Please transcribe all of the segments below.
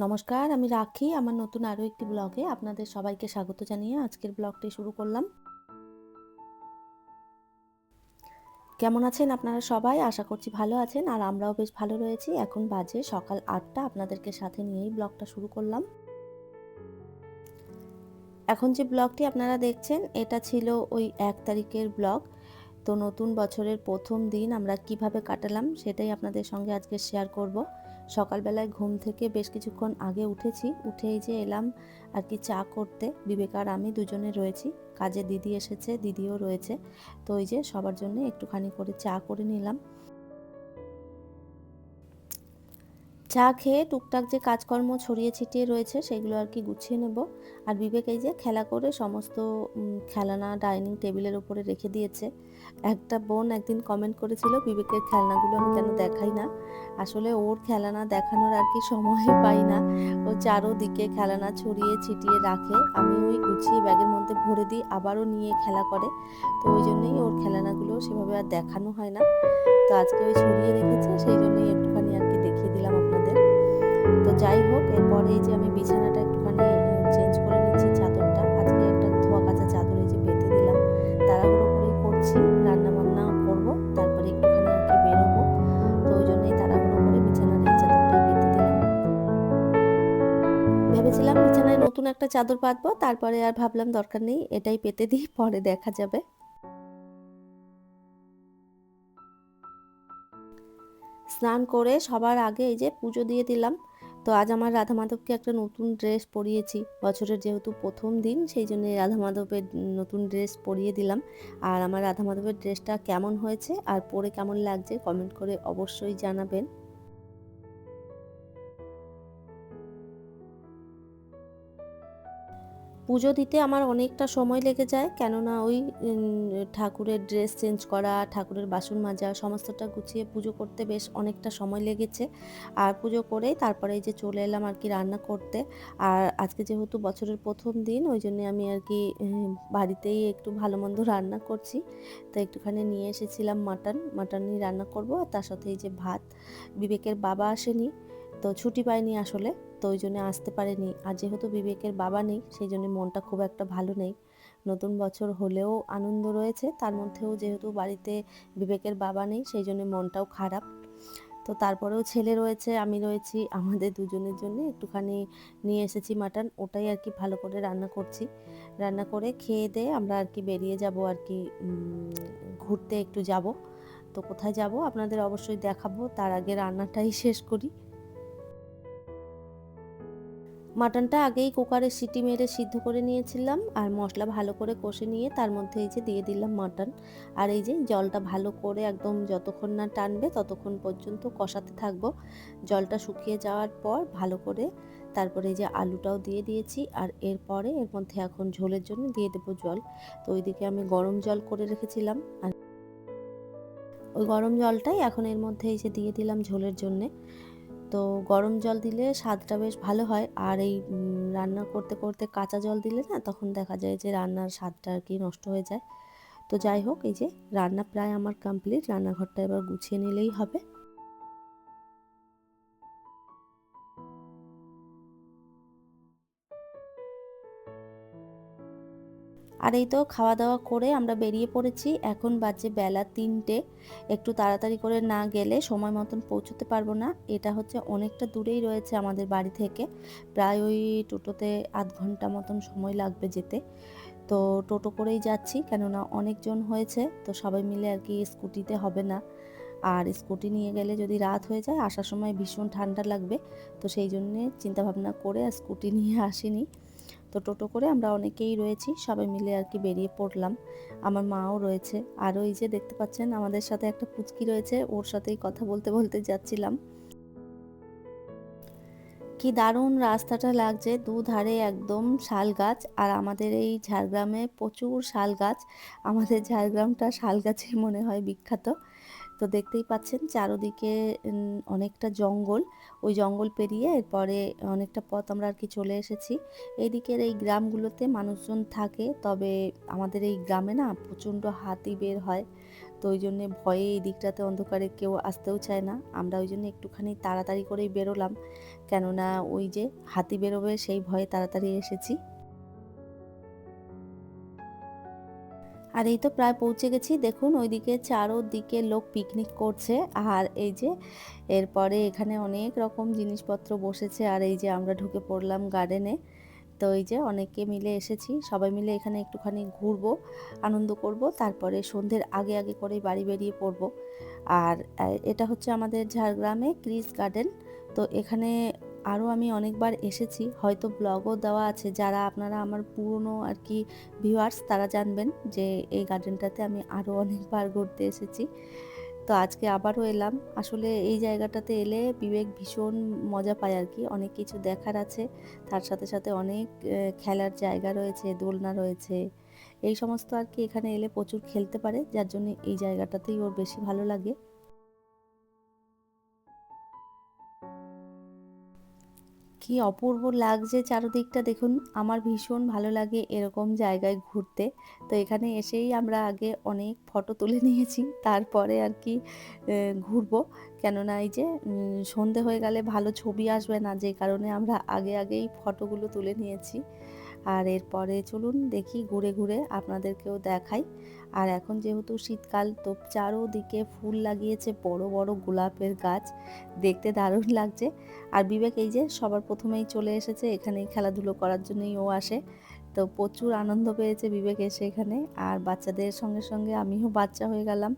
নমস্কার, আমি রাখি। আমার নতুন আরও একটি ব্লগে আপনাদের সবাইকে স্বাগত জানিয়ে আজকের ব্লগটি শুরু করলাম। কেমন আছেন আপনারা সবাই? আশা করছি ভালো আছেন, আর আমরাও বেশ ভালো রয়েছি। এখন বাজে সকাল ৮টা, আপনাদেরকে সাথে নিয়েই ব্লগটা শুরু করলাম। এখন যে ব্লগটি আপনারা দেখছেন এটা ছিল ওই ১ তারিখের ব্লগ। তো নতুন বছরের প্রথম দিন আমরা কিভাবে কাটালাম সেটাই আপনাদের সঙ্গে আজকে শেয়ার করব। সকালবেলায় ঘুম থেকে বেশ কিছুক্ষণ আগে উঠেছি, উঠেই যে এলাম আর কি চা করতে। বিবেক আর আমি দুজনে রয়েছি, কাজে দিদি এসেছে, দিদিও রয়েছে। তো ওই যে সবার জন্য একটুখানি করে চা করে নিলাম। চা খেয়ে টুকটাক যে কাজকর্ম ছড়িয়ে ছিটিয়ে রয়েছে সেগুলো আর কি গুছিয়ে নেব। আর বিবেক এই যে খেলা করে সমস্ত খেলনা ডাইনিং টেবিলের উপরে রেখে দিয়েছে। একটা বোন একদিন কমেন্ট করেছিল বিবেকের খেলনাগুলো আমি কেন দেখাই না। আসলে ওর খেলনা দেখানোর আর কি সময় পাই না। ও চারোদিকে খেলনা ছড়িয়ে ছিটিয়ে রাখে, আমি ওই গুছিয়ে ব্যাগের মধ্যে ভরে দিই, আবারও নিয়ে খেলা করে। তো ওই জন্যই ওর খেলনাগুলো সেভাবে আর দেখানো হয় না। তো আজকে ওই ছড়িয়ে রেখেছে, সেই জন্যই একটুখানি আর কি দেখিয়ে দিলাম আপনাদের। তো যাই হোক, এরপরে এই যে আমি বিছানাটা একটুখানি চেঞ্জ করে নিচ্ছি, চাদরটা আজকে একটা ধোয়া কাচা চাদর এই যে পেতে দিলাম। তাড়াহুড়ো করেই করছি, রান্না বান্না করব, তারপরে একটুখানি আর কি বেরোবো। তো ওই জন্যই তাড়াহুড়ো করে বিছানার এই চাদরটাই পেতে দিলাম। ভেবেছিলাম বিছানায় নতুন একটা চাদর পাতবো, তারপরে আর ভাবলাম দরকার নেই, এটাই পেতে দিই, পরে দেখা যাবে। স্নান করে সবার আগে এই যে পুজো দিয়ে দিলাম। তো আজ আমার রাধা মাধবকে একটা নতুন ড্রেস পরিয়েছি, বছরের যেহেতু প্রথম দিন সেই জন্য রাধা মাধবের নতুন ড্রেস পরিয়ে দিলাম। আর আমার রাধা মাধবের ড্রেসটা কেমন হয়েছে আর পরে কেমন লাগছে কমেন্ট করে অবশ্যই জানাবেন। পুজো দিতে আমার অনেকটা সময় লেগে যায়, কেননা ওই ঠাকুরের ড্রেস চেঞ্জ করা, ঠাকুরের বাসন মাজা, সমস্তটা গুছিয়ে পুজো করতে বেশ অনেকটা সময় লেগেছে। আর পুজো করেই তারপরে এই যে চলে এলাম আর কি রান্না করতে। আর আজকে যেহেতু বছরের প্রথম দিন ওই জন্যে আমি আর কি বাড়িতেই একটু ভালো মন্দ রান্না করছি। তো একটুখানি নিয়ে এসেছিলাম মাটনই রান্না করব, আর তার সাথে এই যে ভাত। বিবেকের বাবা আসেনি, তো ছুটি পায়নি আসলে, তো ওই জন্য আসতে পারেনি। আর যেহেতু বিবেকের বাবা নেই সেই জন্য মনটা খুব একটা ভালো নেই। নতুন বছর হলেও আনন্দ রয়েছে, তার মধ্যেও যেহেতু বাড়িতে বিবেকের বাবা নেই সেই জন্য মনটাও খারাপ। তো তারপরেও ছেলে রয়েছে, আমি রয়েছি, আমাদের দুজনের জন্য একটুখানি নিয়ে এসেছি মাটন, ওটাই আর কি ভালো করে রান্না করছি। রান্না করে খেয়ে দিয়ে আমরা আর কি বেরিয়ে যাব আর কি ঘুরতে একটু যাব। তো কোথায় যাব আপনাদের অবশ্যই দেখাবো, তার আগে রান্নাটাই শেষ করি। মাটনটা আগেই কুকারে সিটি মেরে সিদ্ধ করে নিয়েছিলাম, আর মশলা ভালো করে কষে নিয়ে তার মধ্যে এই যে দিয়ে দিলাম মাটন। আর এই যে জলটা ভালো করে একদম যতক্ষণ না টানবে ততক্ষণ পর্যন্ত কষাতে থাকবো। জলটা শুকিয়ে যাওয়ার পর ভালো করে তারপরে এই যে আলুটাও দিয়ে দিয়েছি, আর এরপরে এর মধ্যে এখন ঝোলের জন্য দিয়ে দেবো জল। তো ওইদিকে আমি গরম জল করে রেখেছিলাম, আর ওই গরম জলটাই এখন এর মধ্যে এই যে দিয়ে দিলাম ঝোলের জন্যে। তো গরম জল দিলে স্বাদটা বেশ ভালো হয়, আর এই রান্না করতে করতে কাঁচা জল দিলে না তখন দেখা যায় যে রান্নার স্বাদটা আর কি নষ্ট হয়ে যায়। তো যাই হোক, এই যে রান্না প্রায় আমার কমপ্লিট, রান্নাঘরটা এবার গুছিয়ে নিলেই হবে। আর এই তো খাওয়া দাওয়া করে আমরা বেরিয়ে পড়েছি, এখন বাজে বেলা ৩টে। একটু তাড়াতাড়ি করে না গেলে সময় মতন পৌঁছতে পারবো না। এটা হচ্ছে অনেকটা দূরেই রয়েছে আমাদের বাড়ি থেকে, প্রায় ওই টোটোতে আধ ঘন্টা মতন সময় লাগবে যেতে। তো টোটো করেই যাচ্ছি, কেননা অনেকজন হয়েছে, তো সবাই মিলে আর কি স্কুটিতে হবে না। আর স্কুটি নিয়ে গেলে যদি রাত হয়ে যায়, আসার সময় ভীষণ ঠান্ডা লাগবে। তো সেই জন্যে চিন্তাভাবনা করে আর স্কুটি নিয়ে আসিনি। তো টোটো করে আমরা অনেকেই রয়েছি, সবাই মিলে আর কি বেরিয়ে পড়লাম। আমার মাও রয়েছে, আরও এই যে দেখতে পাচ্ছেন আমাদের সাথে একটা পুচকি রয়েছে, ওর সাথেই কথা বলতে বলতে যাচ্ছিলাম। কি দারুণ রাস্তাটা লাগছে, দুধারে একদম শাল গাছ, আর আমাদের এই ঝাড়গ্রামে প্রচুর শাল গাছ। আমাদের ঝাড়গ্রামটা শাল গাছে মনে হয় বিখ্যাত। তো দেখতেই পাচ্ছেন চারোদিকে অনেকটা জঙ্গল, ওই জঙ্গল পেরিয়ে এরপরে অনেকটা পথ আমরা আর কি চলে এসেছি। এইদিকের এই গ্রামগুলোতে মানুষজন থাকে, তবে আমাদের এই গ্রামে না প্রচণ্ড হাতি বের হয়। তো ওই জন্যে ভয়ে এই দিকটাতে অন্ধকারে কেউ আসতেও চায় না। আমরা ওই জন্য একটুখানি তাড়াতাড়ি করেই বেরোলাম, কেননা ওই যে হাতি বেরোবে সেই ভয়ে তাড়াতাড়ি এসেছি। আর এই তো প্রায় পৌঁছে গেছি। দেখুন ওইদিকে চারোদিকে লোক পিকনিক করছে। আর এই যে এরপরে এখানে অনেক রকম জিনিসপত্র বসেছে, আর এই যে আমরা ঢুকে পড়লাম গার্ডেনে। তো এই যে অনেকে মিলে এসেছি, সবাই মিলে এখানে একটুখানি ঘুরবো, আনন্দ করব, তারপরে সন্ধ্যের আগে আগে করেই বাড়ি বেরিয়ে পড়ব। আর এটা হচ্ছে আমাদের ঝাড়গ্রামে ক্রিস গার্ডেন। তো এখানে আরও আমি অনেকবার এসেছি, হয়তো ব্লগও দেওয়া আছে। যারা আপনারা আমার পুরনো আর কি ভিউয়ার্স তারা জানবেন যে এই গার্ডেনটাতে আমি আরও অনেকবার ঘুরতে এসেছি। তো আজকে আবারও এলাম। আসলে এই জায়গাটাতে এলে বিবেক ভীষণ মজা পায় আর কি। অনেক কিছু দেখার আছে, তার সাথে সাথে অনেক খেলার জায়গা রয়েছে, দোলনা রয়েছে। এই সমস্ত আর কি এখানে এলে প্রচুর খেলতে পারে, যার জন্য এই জায়গাটাতেই ওর বেশি ভালো লাগে। কি অপূর্ব লাগছে চারদিকটা দেখুন। আমার ভীষণ ভালো লাগে এরকম জায়গায় ঘুরতে। তো এখানে এসেই আমরা আগে অনেক ফটো তুলে নিয়েছি, তারপরে আর কি ঘুরবো। কেননা এই যে সন্ধে হয়ে গেলে ভালো ছবি আসবে না, যে কারণে আমরা আগে আগেই ফটোগুলো তুলে নিয়েছি। আর এরপরে চলুন দেখি ঘুরে ঘুরে আপনাদেরকেও দেখাই। আর এখন যেহেতু শীতকাল, তো চারোদিকে ফুল লাগিয়েছে, বড় বড় গোলাপের গাছ, দেখতে দারুণ লাগছে। আর বিবেক এই যে সবার প্রথমেই চলে এসেছে, এখানেই খেলাধুলো করার জন্যই ও আসে। তো প্রচুর আনন্দ পেয়েছে বিবেক এসে এখানে। আর বাচ্চাদের সঙ্গে সঙ্গে আমিও বাচ্চা হয়ে গেলাম।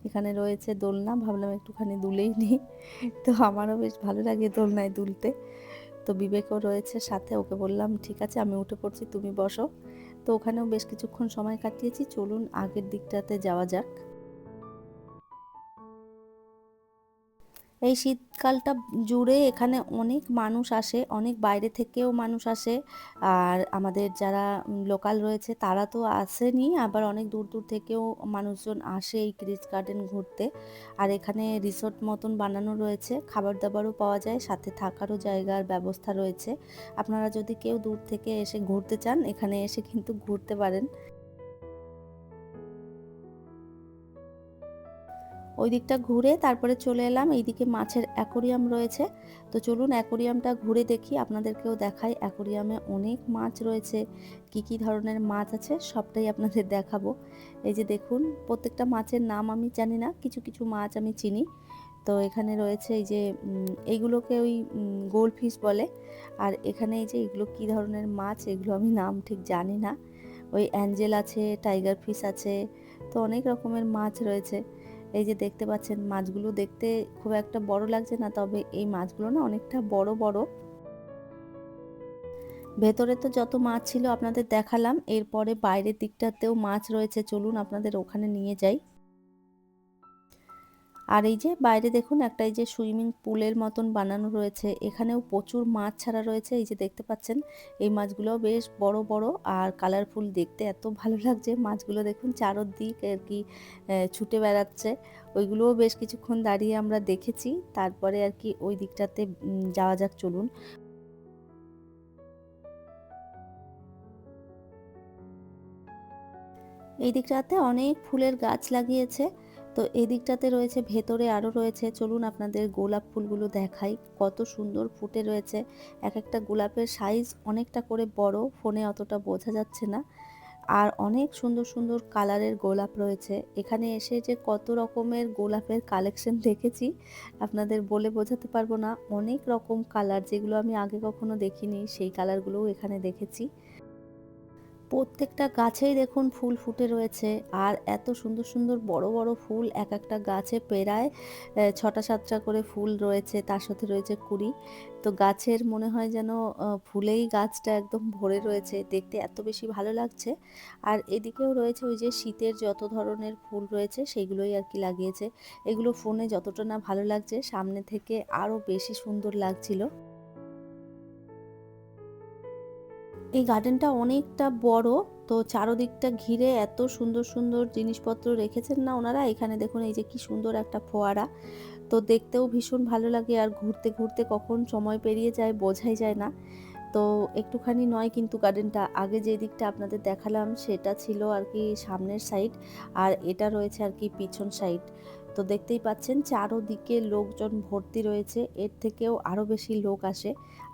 এখানে রয়েছে দোলনা, ভাবলাম একটুখানি দুলেই নিই। তো আমারও বেশ ভালো লাগে দোলনায় দুলতে। তো বিবেকও রয়েছে সাথে, ওকে বললাম ঠিক আছে আমি উঠে পড়ছি, তুমি বসো। তো ওখানেও বেশ কিছুক্ষণ সময় কাটিয়েছি। চলুন আগের দিকটাতে যাওয়া যাক। এই শীতকালটা জুড়ে এখানে অনেক মানুষ আসে, অনেক বাইরে থেকেও মানুষ আসে। আর আমাদের যারা লোকাল রয়েছে তারা তো আসেনি, আবার অনেক দূর দূর থেকেও মানুষজন আসে এই ক্রিস গার্ডেন ঘুরতে। আর এখানে রিসোর্ট মতন বানানো রয়েছে, খাবার দাবারও পাওয়া যায়, সাথে থাকারও জায়গার ব্যবস্থা রয়েছে। আপনারা যদি কেউ দূর থেকে এসে ঘুরতে চান, এখানে এসে কিন্তু ঘুরতে পারেন। ওই দিকটা ঘুরে তারপরে চলে এলাম, এইদিকে মাছের অ্যাকোরিয়াম রয়েছে। তো চলুন অ্যাকোরিয়ামটা ঘুরে দেখি, আপনাদেরকেও দেখাই। অ্যাকোরিয়ামে অনেক মাছ রয়েছে, কি কি ধরনের মাছ আছে সবটাই আপনাদের দেখাবো। এই যে দেখুন, প্রত্যেকটা মাছের নাম আমি জানি না, কিছু কিছু মাছ আমি চিনি। তো এখানে রয়েছে এই যে এইগুলোকে ওই গোল্ড ফিশ বলে। আর এখানে এই যে এগুলো কি ধরনের মাছ, এগুলো আমি নাম ঠিক জানি না। ওই অ্যাঞ্জেল আছে, টাইগার ফিশ আছে, তো অনেক রকমের মাছ রয়েছে। এই যে দেখতে পাচ্ছেন মাছগুলো দেখতে খুব একটা বড় লাগছে না, তবে এই মাছগুলো না অনেকটা বড় বড়। ভেতরে তো যত মাছ ছিল আপনাদের দেখালাম, এরপরে বাইরের দিকটাতেও মাছ রয়েছে, চলুন আপনাদের ওখানে নিয়ে যাই। আর এই যে বাইরে দেখুন একটা এই যে সুইমিং পুলের মতন বানানো রয়েছে, এখানেও প্রচুর মাছ ছাড়া রয়েছে। এই যে দেখতে পাচ্ছেন এই মাছগুলো বেশ বড় বড় আর কালারফুল, দেখতে এত ভালো লাগছে। মাছগুলো দেখুন চারদিক আর কি ছুটে বেড়াচ্ছে। ওইগুলোও বেশ কিছুক্ষণ দাঁড়িয়ে আমরা দেখেছি, তারপরে আর কি ওই দিকটাতে যাওয়া যাক, চলুন। এই দিকটাতে অনেক ফুলের গাছ লাগিয়েছে। তো এই দিকটাতে রয়েছে, ভেতরে আরও রয়েছে, চলুন আপনাদের গোলাপ ফুলগুলো দেখাই, কত সুন্দর ফুটে রয়েছে। এক একটা গোলাপের সাইজ অনেকটা করে বড়, ফোনে অতটা বোঝা যাচ্ছে না। আর অনেক সুন্দর সুন্দর কালারের গোলাপ রয়েছে। এখানে এসে যে কত রকমের গোলাপের কালেকশন দেখেছি আপনাদের বলে বোঝাতে পারবো না। অনেক রকম কালার, যেগুলো আমি আগে কখনো দেখিনি, সেই কালারগুলোও এখানে দেখেছি। প্রত্যেকটা গাছেই দেখুন ফুল ফুটে রয়েছে। আর এত সুন্দর সুন্দর বড় বড় ফুল, এক একটা গাছে প্রায় ৬টা ৭টা করে ফুল রয়েছে, তার সাথে রয়েছে কুঁড়ি। তো গাছের মনে হয় যেন ফুলেই গাছটা একদম ভরে রয়েছে, দেখতে এত বেশি ভালো লাগছে। আর এদিকেও রয়েছে ওই যে শীতের যত ধরনের ফুল রয়েছে সেগুলোই আর কি লাগিয়েছে। এগুলো ফোনে যতটা না ভালো লাগছে, সামনে থেকে আরও বেশি সুন্দর লাগছিল। এই গার্ডেনটা অনেকটা বড়। তো চারদিকটা ঘিরে এত সুন্দর সুন্দর জিনিসপত্র রেখেছেন না ওনারা। এখানে দেখুন এই যে কি সুন্দর একটা ফোয়ারা, তো দেখতেও ভীষণ ভালো লাগে। আর ঘুরতে ঘুরতে কখন সময় পেরিয়ে যায় বোঝাই যায় না। তো একটুখানি নয় কিন্তু গার্ডেনটা, আগে যে দিকটা আপনাদের দেখালাম সেটা ছিল আর কি সামনের সাইড, আর এটা রয়েছে আর কি পিছন সাইড। তো দেখতেই পাচ্ছেন চারোদিকে লোকজন ভর্তি রয়েছে, এর থেকেও আরও বেশি লোক আসে।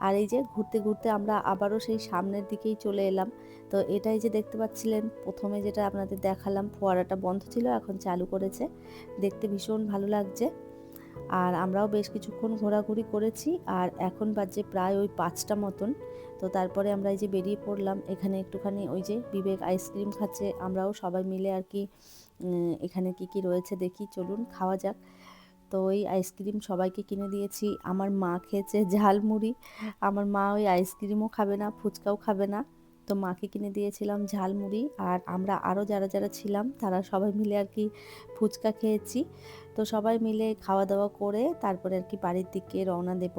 আর এই যে ঘুরতে ঘুরতে আমরা আবারও সেই সামনের দিকেই চলে এলাম। তো এটাই যে দেখতে পাচ্ছিলেন প্রথমে যেটা আপনাদের দেখালাম, ফোয়ারাটা বন্ধ ছিল, এখন চালু করেছে, দেখতে ভীষণ ভালো লাগছে। আর আমরাও বেশ কিছুক্ষণ ঘোরাঘুরি করেছি, আর এখন বাজে প্রায় ওই 5টা মতন। তো তারপরে আমরা এই যে বেরিয়ে পড়লাম, এখানে একটুখানি ওই যে বিবেক আইসক্রিম খাচ্ছে, আমরাও সবাই মিলে আর কি এখানে কি কি রয়েছে দেখি, চলুন খাওয়া যাক। তো ওই আইসক্রিম সবাইকে কিনে দিয়েছি। আমার মা খেয়েছে ঝালমুড়ি, আমার মা ওই আইসক্রিমও খাবে না, ফুচকাও খাবে না, তো মাকে কিনে দিয়েছিলাম ঝালমুড়ি। আর আমরা আরও যারা যারা ছিলাম তারা সবাই মিলে আর কি ফুচকা খেয়েছি। তো সবাই মিলে খাওয়া দাওয়া করে তারপরে আর কি বাড়ির দিকে রওনা দেব।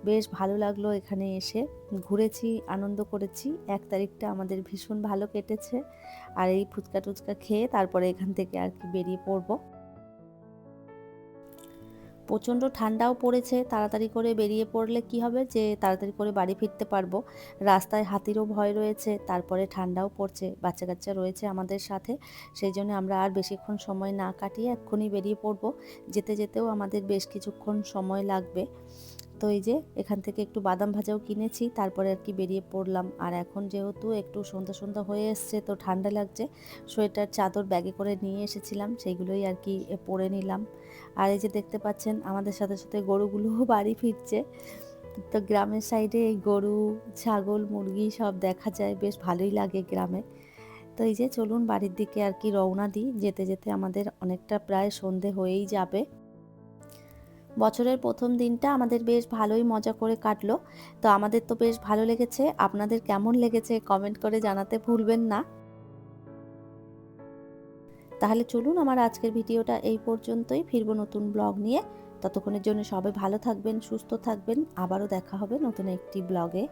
বেশ ভালো লাগলো এখানে এসে, ঘুরেছি, আনন্দ করেছি। 1 তারিখটা আমাদের ভীষণ ভালো কেটেছে। আর এই ফুচকা টুচকা খেয়ে তারপরে এখান থেকে আর কি বেরিয়ে পড়বো। প্রচণ্ড ঠান্ডাও পড়েছে, তাড়াতাড়ি করে বেরিয়ে পড়লে কি হবে যে তাড়াতাড়ি করে বাড়ি ফিরতে পারবো। রাস্তায় হাতিরও ভয় রয়েছে, তারপরে ঠান্ডাও পড়ছে, বাচ্চা কাচ্চা রয়েছে আমাদের সাথে, সেই জন্য আমরা আর বেশিক্ষণ সময় না কাটিয়ে এক্ষুনি বেরিয়ে পড়বো। যেতে যেতেও আমাদের বেশ কিছুক্ষণ সময় লাগবে। তো এই যে এখান থেকে একটু বাদাম ভাজাও কিনেছি, তারপরে আর কি বেরিয়ে পড়লাম। আর এখন যেহেতু একটু সন্ধ্যা সন্ধ্যা হয়ে এসছে, তো ঠান্ডা লাগছে, সোয়েটার চাদর ব্যাগে করে নিয়ে এসেছিলাম, সেইগুলোই আর কি পরে নিলাম। আর এই যে দেখতে পাচ্ছেন আমাদের সাথে সাথে গরুগুলোও বাড়ি ফিরছে। তো গ্রামের সাইডে এই গরু, ছাগল, মুরগি সব দেখা যায়, বেশ ভালোই লাগে গ্রামে। তো এই যে চলুন বাড়ির দিকে আর কি রওনা দিই, যেতে যেতে আমাদের অনেকটা প্রায় সন্ধে হয়েই যাবে। বছরের প্রথম দিনটা আমাদের বেশ ভালোই মজা করে কাটলো। তো আমাদের তো বেশ ভালো লেগেছে, আপনাদের কেমন লেগেছে কমেন্ট করে জানাতে ভুলবেন না। তাহলে চলুন আমার আজকের ভিডিওটা এই পর্যন্তই, ফিরবো নতুন ব্লগ নিয়ে। ততক্ষণের জন্য সবাই ভালো থাকবেন, সুস্থ থাকবেন, আবারও দেখা হবে নতুন একটি ব্লগে।